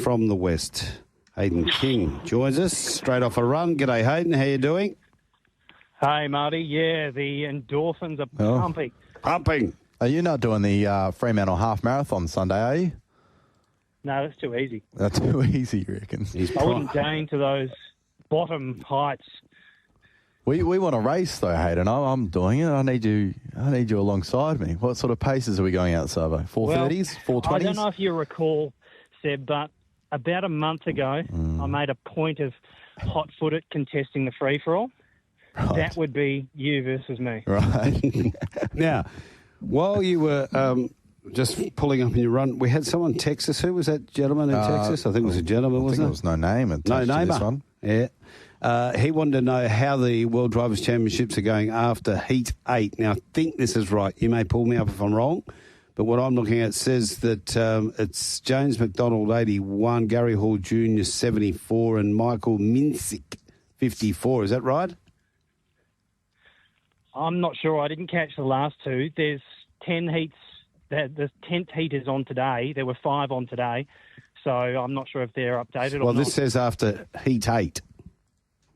from the west. Hayden King joins us straight off a run. G'day, Hayden. How you doing? Hey, Marty. Yeah, the endorphins are pumping. Pumping. Are you not doing the Fremantle half marathon Sunday, are you? No, that's too easy. That's too easy, you reckon? I wouldn't gain to those bottom heights. We want to race though, Hayden. I'm doing it. I need you alongside me. What sort of paces are we going out, Savo? 4:30s, 4:20s? I don't know if you recall, Seb, but about a month ago, I made a point of hot-footed contesting the free-for-all. Right. That would be you versus me. Right. Now, while you were just pulling up in your run, we had someone text us. Who was that gentleman who texted us? I think it was a gentleman, wasn't it? There was no name. No name. This one. Yeah. He wanted to know how the World Drivers' Championships are going after Heat 8. Now, I think this is right. You may pull me up if I'm wrong, but what I'm looking at says that it's James McDonald, 81, Gary Hall Jr., 74, and Michael Minsick, 54. Is that right? I'm not sure. I didn't catch the last two. There's 10 heats. The 10th heat is on today. There were 5 on today, so I'm not sure if they're updated or not. Well, this says after Heat 8.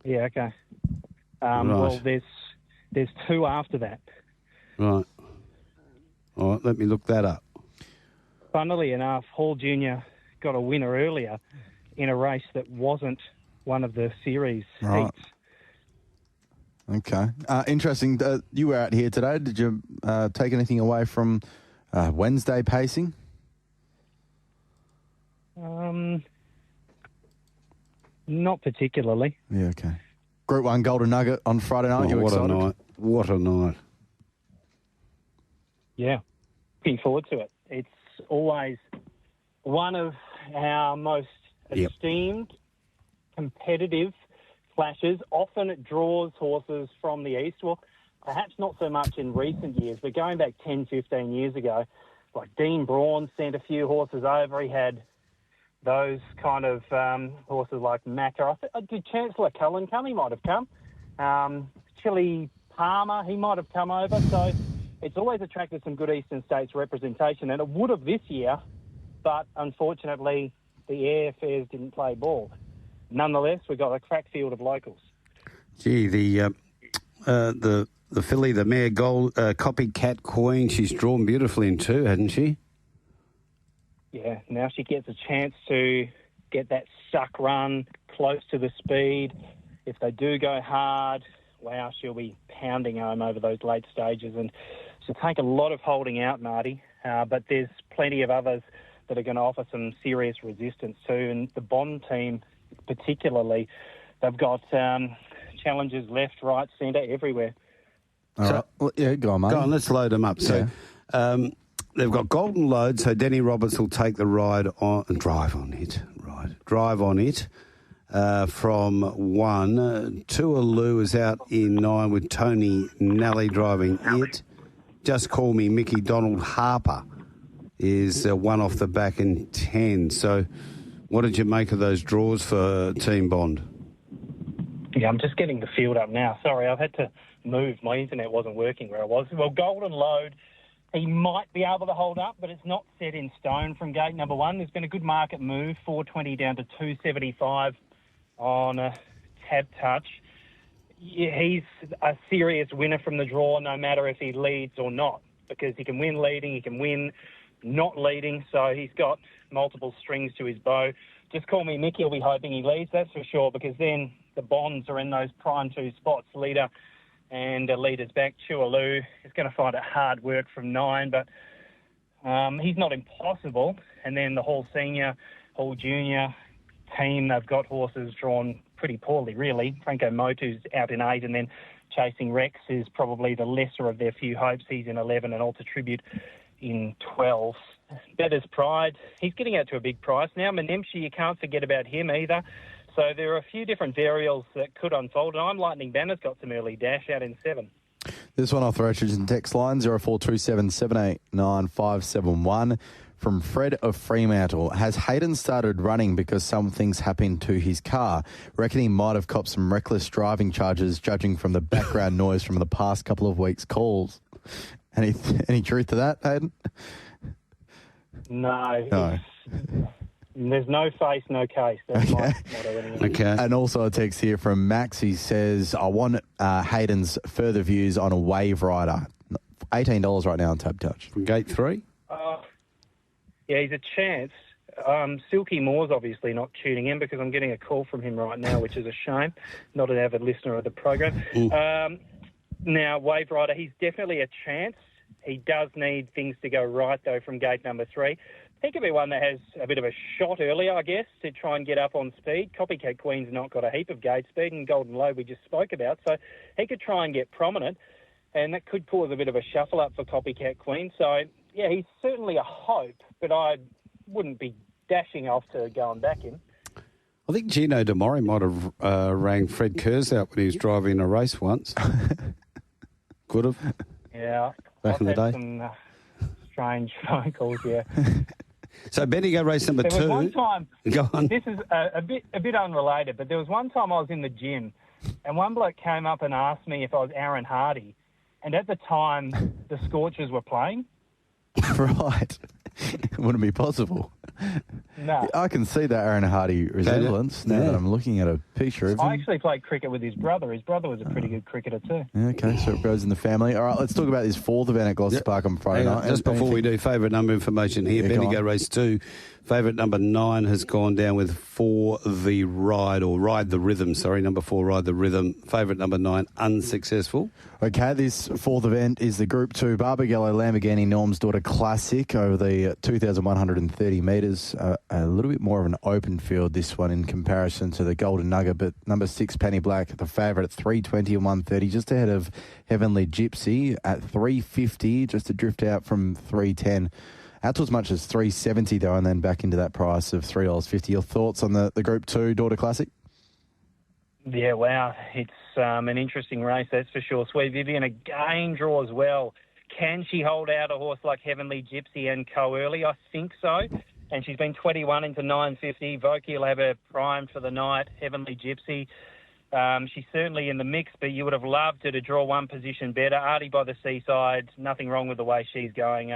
Yeah, okay. Right. Well, there's 2 after that. Right. All right, let me look that up. Funnily enough, Hall Jr. got a winner earlier in a race that wasn't one of the series heats. Okay. Interesting. You were out here today. Did you take anything away from Wednesday pacing? Not particularly. Yeah, okay. Group 1 Golden Nugget on Friday night. You excited? What a night. What a night. Yeah. Looking forward to it. It's always one of our most esteemed, competitive clashes. Often it draws horses from the east. Well, perhaps not so much in recent years, but going back 10, 15 years ago, like Dean Braun sent a few horses over. He had those kind of horses like Macca. Did Chancellor Cullen come? He might have come. Chili Palmer, he might have come over. So it's always attracted some good Eastern States representation, and it would have this year, but unfortunately the airfares didn't play ball. Nonetheless, we got a crack field of locals. Gee, the filly, the mare Gold Copycat Queen, she's drawn beautifully in 2, hasn't she? Yeah, now she gets a chance to get that suck run close to the speed. If they do go hard, wow, she'll be pounding home over those late stages. And she'll take a lot of holding out, Marty, but there's plenty of others that are going to offer some serious resistance too. And the Bond team particularly, they've got challenges left, right, centre, everywhere. All right. Well, yeah, go on, mate. Go on, let's load them up. So they've got Golden Load, so Denny Roberts will take the ride on and drive on it. From 1. Tualoo is out in 9 with Tony Nally driving it. Just Call Me Mickey Donald Harper is 1 off the back in 10. So what did you make of those draws for Team Bond? Yeah, I'm just getting the field up now. Sorry, I've had to move. My internet wasn't working where I was. Well, Golden Load, he might be able to hold up, but it's not set in stone from gate number 1. There's been a good market move, 420 down to 275 on a tab touch. Yeah, he's a serious winner from the draw, no matter if he leads or not, because he can win leading, he can win not leading, so he's got multiple strings to his bow. Just Call Me Mickey will be hoping he leads, that's for sure, because then the Bonds are in those prime 2 spots, leader and leader's back. Tualoo is going to find it hard work from 9, but he's not impossible. And then the Hall Senior, Hall Junior team, they've got horses drawn pretty poorly, really. Franco Motu's out in 8, and then Chasing Rex is probably the lesser of their few hopes. He's in 11, and Alter Tribute in 12. Better's Pride, he's getting out to a big price now. Menemsha, you can't forget about him either. So there are a few different variables that could unfold, and I'm Lightning Banner's got some early dash out in 7. This one off the Richardson text line, 0427 789 571. From Fred of Fremantle. Has Hayden started running because something's happened to his car? Reckon he might have copped some reckless driving charges, judging from the background noise from the past couple of weeks' calls. Any truth to that, Hayden? No. There's no face, no case. That's my motto anyway. Okay. And also a text here from Max. He says, I want Hayden's further views on a Wave Rider. $18 right now on Tab Touch. From gate 3? Yeah, he's a chance. Silky Moore's obviously not tuning in because I'm getting a call from him right now, which is a shame. Not an avid listener of the program. Now, Wave Rider, he's definitely a chance. He does need things to go right, though, from gate number 3. I think it'll be one that has a bit of a shot earlier, I guess, to try and get up on speed. Copycat Queen's not got a heap of gate speed, and Golden Load we just spoke about, so he could try and get prominent, and that could cause a bit of a shuffle-up for Copycat Queen. So, yeah, he's certainly a hope, but I wouldn't be dashing off to going back in. I think Gino DeMori might have rang Fred Kurz out when he was driving a race once. Could have. Yeah. Back in the day. Some strange phone calls, yeah. So Bendigo race number 2. There was one time, Go on. this is a bit unrelated, but there was one time I was in the gym and one bloke came up and asked me if I was Aaron Hardy, and at the time the Scorchers were playing. Right. Wouldn't be possible. No. I can see that Aaron Hardy resemblance now that I'm looking at a picture of him. I actually played cricket with his brother. His brother was a pretty good cricketer too. Okay, so it goes in the family. All right, let's talk about this 4th event at Gloucester Park on Friday night. Just before we do favourite number information here, Bendigo race 2, favourite number 9 has gone down with For the Ride, or Ride the Rhythm, sorry, number 4, Ride the Rhythm. Favourite number 9, unsuccessful. Okay, this 4th event is the Group 2 Barbagallo Lamborghini Norm's Daughter Classic over the 2,130 metres. A little bit more of an open field, this one, in comparison to the Golden Nugget, but number 6, Penny Black, the favourite at 320 and 130, just ahead of Heavenly Gypsy at 350, just a drift out from 310. Out to as much as 370 though, and then back into that price of $3.50. Your thoughts on the Group 2 Daughter Classic? Yeah, wow. It's an interesting race, that's for sure. Sweet Vivian again draws well. Can she hold out a horse like Heavenly Gypsy and Co early? I think so. And she's been 21 into 950. Voki will have her primed for the night. Heavenly Gypsy. She's certainly in the mix, but you would have loved her to draw one position better. Artie by the Seaside, nothing wrong with the way she's going.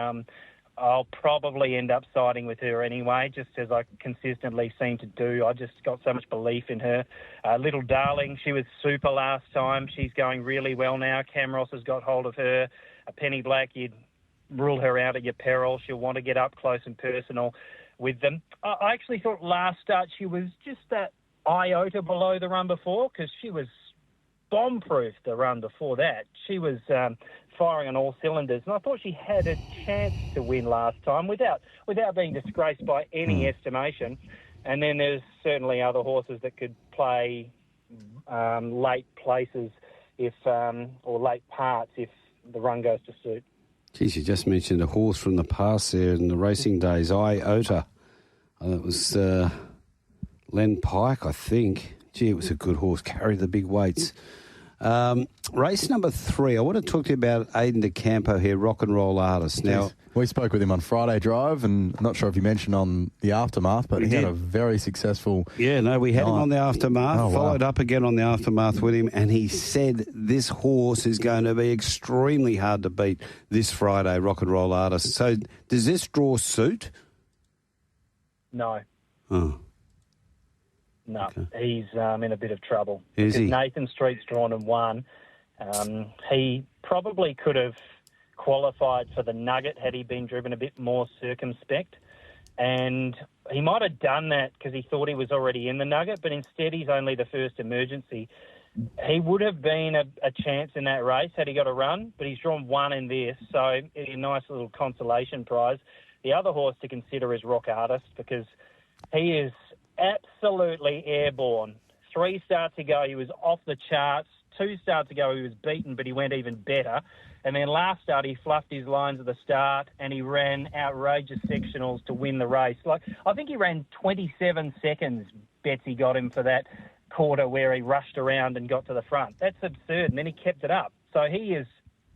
I'll probably end up siding with her anyway, just as I consistently seem to do. I just got so much belief in her. Little Darling, she was super last time. She's going really well now. Camross has got hold of her. Penny Black, you'd rule her out at your peril. She'll want to get up close and personal with them. I actually thought last start she was just that iota below the run before, because she was bomb-proof the run before that. She was firing on all cylinders, and I thought she had a chance to win last time without being disgraced by any estimation. And then there's certainly other horses that could play late places or late parts if the run goes to suit. Geez, you just mentioned a horse from the past there in the racing days, Iota. It was Len Pike, I think. Gee, it was a good horse, carried the big weights. Race number 3, I want to talk to you about Aidan DeCampo here, rock and roll artist. Now, we spoke with him on Friday Drive, and I'm not sure if you mentioned on the Aftermath, but he had a very successful... Yeah, no, we had him on the Aftermath, followed wow. up again on the Aftermath with him, and he said this horse is going to be extremely hard to beat this Friday, rock and roll artist. So does this draw suit? No. Oh. No, Okay. he's in a bit of trouble. Is he? Nathan Street's drawn and won. He probably could have qualified for the Nugget had he been driven a bit more circumspect. And he might have done that because he thought he was already in the Nugget, but instead he's only the first emergency. He would have been a chance in that race had he got a run, but he's drawn 1 in this, so it's a nice little consolation prize. The other horse to consider is Rock Artist, because he is absolutely airborne. 3 starts ago, he was off the charts. 2 starts ago, he was beaten, but he went even better. And then last start, he fluffed his lines at the start, and he ran outrageous sectionals to win the race. I think he ran 27 seconds, Betsy got him for that quarter where he rushed around and got to the front. That's absurd, and then he kept it up. So he is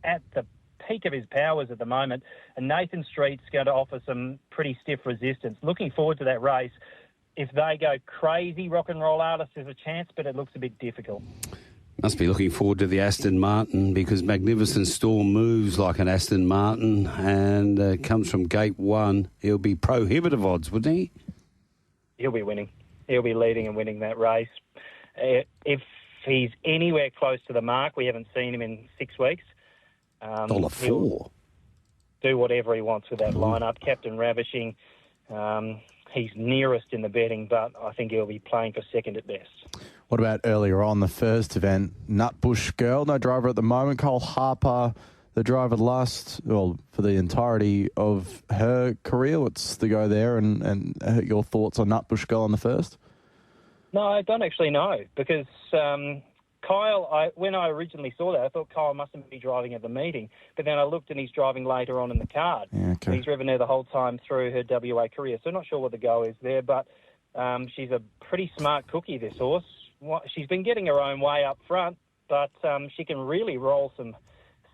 at the peak of his powers at the moment, and Nathan Street's going to offer some pretty stiff resistance. Looking forward to that race. If they go crazy, rock and roll artists, there's a chance, but it looks a bit difficult. Must be looking forward to the Aston Martin, because Magnificent Storm moves like an Aston Martin and comes from gate 1. He'll be prohibitive odds, wouldn't he? he'll be winning. He'll be leading and winning that race. If he's anywhere close to the mark, we haven't seen him in 6 weeks. $1.04. Do whatever he wants with that lineup. Captain Ravishing, he's nearest in the betting, but I think he'll be playing for second at best. What about earlier on, the first event, Nutbush Girl, no driver at the moment. Cole Harper, the driver for the entirety of her career. What's the go there and your thoughts on Nutbush Girl on the first? No, I don't actually know because Kyle, when I originally saw that, I thought Kyle mustn't be driving at the meeting. But then I looked and he's driving later on in the card. Yeah, okay. He's driven there the whole time through her WA career. So I'm not sure what the go is there, but she's a pretty smart cookie, this horse. She's been getting her own way up front, but she can really roll some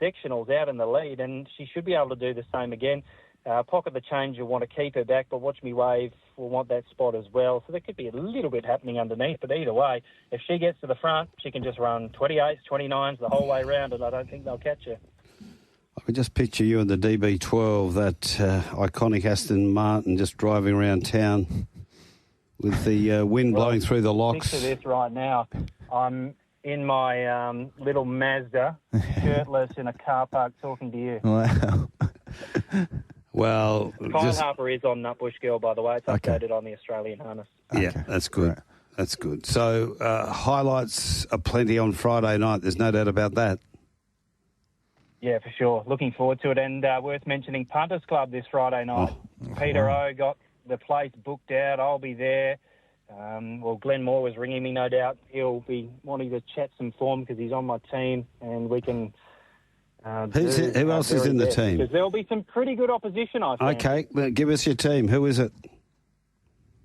sectionals out in the lead, and she should be able to do the same again. Pocket the Change will want to keep her back, but Watch Me Wave will want that spot as well. So there could be a little bit happening underneath, but either way, if she gets to the front, she can just run 28s, 29s the whole way round, and I don't think they'll catch her. I can just picture you in the DB12, that iconic Aston Martin, just driving around town with the wind blowing through the locks. Picture this right now. I'm in my little Mazda, shirtless in a car park talking to you. Wow. Well, Kyle Harper is on Nutbush Girl, by the way. It's updated on the Australian harness. Yeah, Okay. that's good. Right. That's good. So highlights are plenty on Friday night. There's no doubt about that. Yeah, for sure. Looking forward to it. And worth mentioning, Punters Club this Friday night. Peter O got the place booked out. I'll be there. Glenn Moore was ringing me, no doubt. He'll be wanting to chat some form because he's on my team, and we can... Who else is in the team? Because there'll be some pretty good opposition, I think. Okay, well, give us your team. Who is it?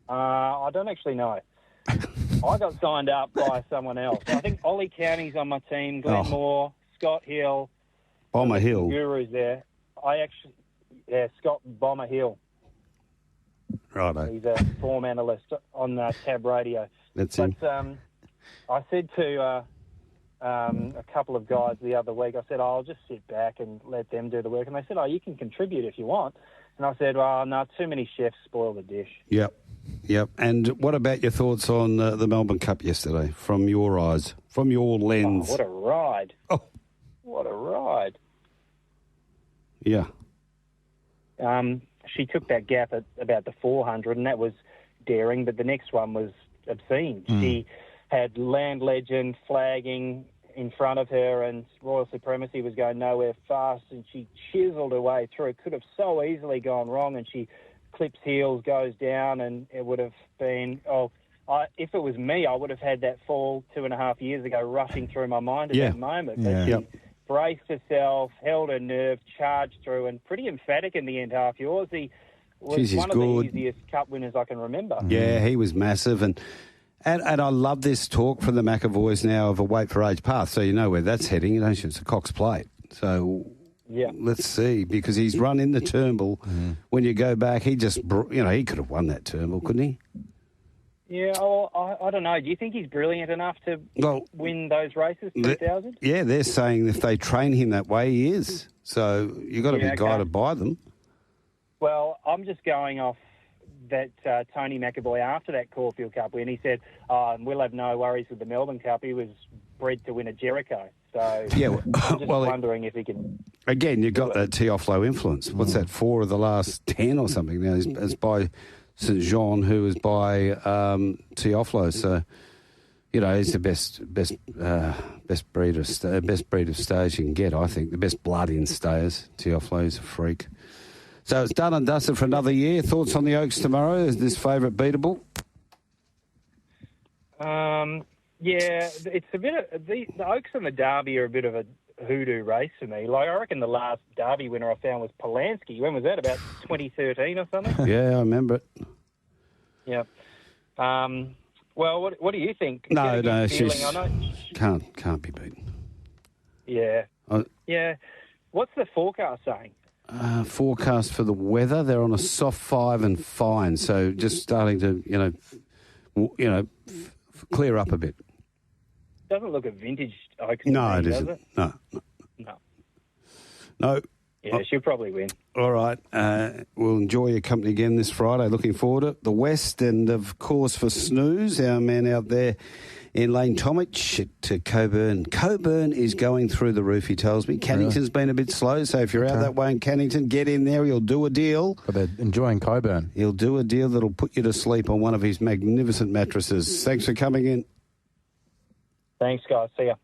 I don't actually know. I got signed up by someone else. I think Ollie County's on my team, Glenn Moore, Scott Hill. Bomber Hill. Guru's there. Scott Bomber Hill. Righto. He's a form analyst on Tab Radio. That's him. I said to a couple of guys the other week, I said, I'll just sit back and let them do the work. And they said, you can contribute if you want. And I said, well, no, too many chefs spoil the dish. Yep. And what about your thoughts on the Melbourne Cup yesterday, from your eyes, from your lens? Oh, what a ride. Oh. What a ride. Yeah. She took that gap at about the 400, and that was daring, but the next one was obscene. She had Land Legend flagging in front of her, and Royal Supremacy was going nowhere fast, and she chiseled her way through. It could have so easily gone wrong, and she clips heels, goes down, and it would have been, if it was me, I would have had that fall 2.5 years ago rushing through my mind at that moment. But she braced herself, held her nerve, charged through, and pretty emphatic in the end half. Yours, was one of the easiest cup winners I can remember. Yeah, he was massive, and I love this talk from the McAvoys now of a weight for age path, so you know where that's heading, don't you? It's a Cox Plate. So let's see, because he's run in the Turnbull. When you go back, he just, he could have won that Turnbull, couldn't he? Yeah, I don't know. Do you think he's brilliant enough to win those races, 2000? Yeah, they're saying if they train him that way, he is. So you've got to be guided by them. Well, I'm just going off that Tony McAvoy after that Caulfield Cup win. He said, we'll have no worries with the Melbourne Cup. He was bred to win a Jericho. So I'm just wondering if he can... Again, you've got that Teoflo influence. What's that, 4 of the last 10 or something now? It's by St. Jean, who is by Teoflo. So, he's the best breed of stayers you can get, I think. The best blood in stayers. Teoflo's a freak. So it's done and dusted for another year. Thoughts on the Oaks tomorrow? Is this favourite beatable? It's a bit of... The Oaks and the Derby are a bit of a hoodoo race for me. Like, I reckon the last Derby winner I found was Polanski. When was that? About 2013 or something? Yeah, I remember it. Yeah. Well, what do you think? No, she's... Can't be beaten. Yeah. What's the forecast saying? Forecast for the weather, they're on a soft 5 and fine, so just starting to, clear up a bit. Doesn't look a vintage Oaks. No, it isn't. Does it? No. No. Yeah, she'll probably win. All right. We'll enjoy your company again this Friday. Looking forward to it. The West, and of course for Snooze, our man out there in Lane Tomich to Coburn. Coburn is going through the roof, he tells me. Cannington's been a bit slow, so if you're out that way in Cannington, get in there. He'll do a deal. But they're enjoying Coburn. He'll do a deal that'll put you to sleep on one of his magnificent mattresses. Thanks for coming in. Thanks, guys. See ya.